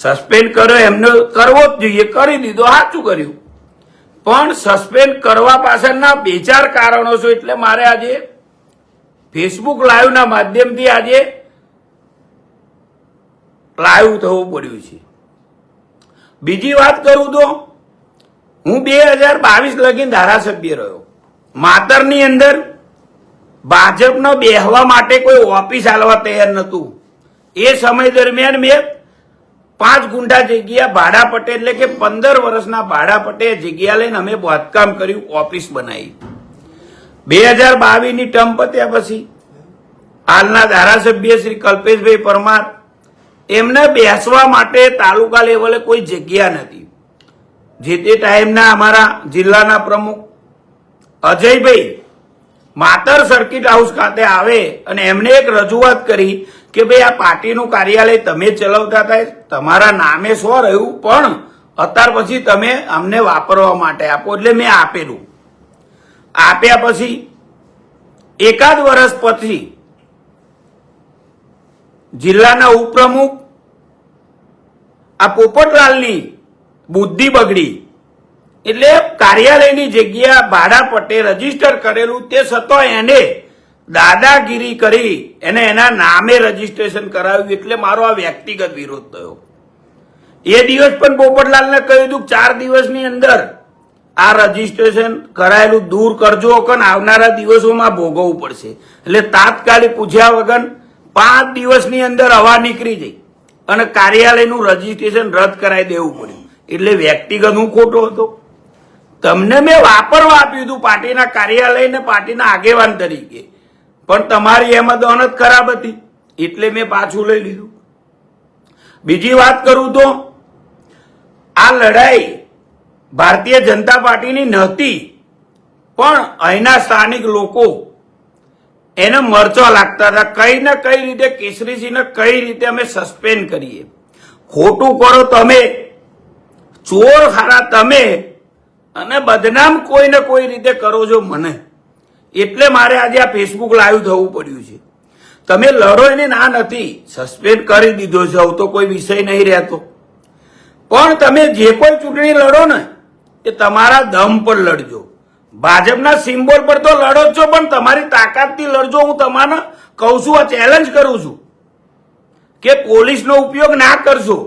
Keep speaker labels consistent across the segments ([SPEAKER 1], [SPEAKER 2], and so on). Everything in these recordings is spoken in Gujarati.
[SPEAKER 1] સસ્પેન્ડ કર્યો એમને કરવો જ જોઈએ, કરી દીધો, સાચું કર્યું. પણ સસ્પેન્ડ કરવા પાછળના બે ચાર કારણો છે. એટલે મારે આજે ફેસબુક લાઈવના માધ્યમથી આજે લાઈવ થવું પડ્યું છે. બીજી વાત કરું તો હું 2022 લગીન ધારાસભ્ય રહ્યો. માતરની અંદર ભાજપનો બેહવા માટે કોઈ ઓફિસ આલવા તૈયાર નતું. એ સમય દરમિયાન મેં 5 ગુંઠા જગ્યા ભાડા પટ્ટે, એટલે કે 15 વર્ષના ભાડા પટ્ટે જગ્યા લઈને અમે બાંધકામ કર્યું, ઓફિસ બનાવી. 2022 ની ટર્મ પત્યા પછી હાલના ધારાસભ્ય શ્રી કલ્પેશભાઈ પરમાર, એમને બેસવા માટે તાલુકા લેવલે કોઈ જગ્યા નથી. જે તે ટાઈમના અમારા જિલ્લાના પ્રમુખ અજયભાઈ માતર સર્કિટ હાઉસ ખાતે આવે અને એમને એક રજૂઆત કરી કે ભાઈ આ પાર્ટીનું કાર્યાલય તમે ચલાવતા હતા, તમારા નામે શું રહ્યું, પણ અત્યાર પછી તમે અમને વાપરવા માટે આપો. એટલે મેં આપેલું. આપ્યા પછી એકાદ વર્ષ પછી જિલ્લાના ઉપપ્રમુખ આ પોપટલાલની બુદ્ધિ બગડી, એટલે કાર્યાલયની જગ્યા ભાડા પટ્ટે રજીસ્ટર કરેલું, તે છતાં એને દાદાગીરી કરી એને એના નામે રજીસ્ટ્રેશન કરાવ્યું. એટલે મારો આ વ્યક્તિગત વિરોધ થયો. એ દિવસ પણ પોપટલાલને કહ્યું હતું 4 દિવસની અંદર આ રજીસ્ટ્રેશન કરાયેલું દૂર કરજો, કે આવનારા દિવસોમાં ભોગવવું પડશે. એટલે તાત્કાલિક પૂછ્યા વગર 5 દિવસની અંદર હવા નીકળી જઈ અને કાર્યાલયનું રજીસ્ટ્રેશન રદ કરાવી દેવું પડ્યું. એટલે વ્યક્તિગત હું ખોટો હતો. તમને મેં વાપરવા આપ્યું હતું પાર્ટીના કાર્યાલયને, પાર્ટીના આગેવાન તરીકે, પણ તમારી એમાં દોનત ખરાબ હતી એટલે મેં પાછું લઈ લીધું. બીજી વાત કરું તો આ લડાઈ ભારતીય જનતા પાર્ટીની નહોતી, પણ અહીંના સ્થાનિક લોકો એને મરચો લાગતા હતા. કઈ ને કઈ રીતે કેસરીસિંહને કઈ રીતે અમે સસ્પેન્ડ કરીએ. ખોટું કરો તમે, ચોર હારા તમે, અને બદનામ કોઈ ને કોઈ રીતે કરો છો મને. એટલે મારે આજે આ ફેસબુક લાઈવ થવું પડ્યું છે. તમે લડો એને ના નથી, સસ્પેન્ડ કરી દીધો છે, હવે તો કોઈ વિષય નહીં રહેતો. પણ તમે જે કોઈ ચૂંટણી લડો ને એ તમારા દમ પર લડજો. ભાજપના સિમ્બોલ પર તો લડો જ છો, પણ તમારી તાકાતથી લડજો. હું તમને કહું છું, આ ચેલેન્જ કરું છું કે પોલીસનો ઉપયોગ ના કરશો.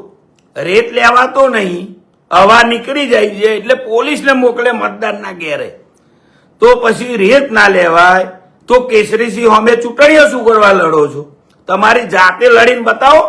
[SPEAKER 1] રેત લેવા તો નહીં, હવા નીકળી જાય છે એટલે પોલીસને મોકલે મતદારના ઘેરે, તો પછી રેત ના લેવાય. તો કેસરીસિંહ અમે ચૂંટણીઓ શું કરવા લડો છો? તમારી જાતે લડીને બતાવો.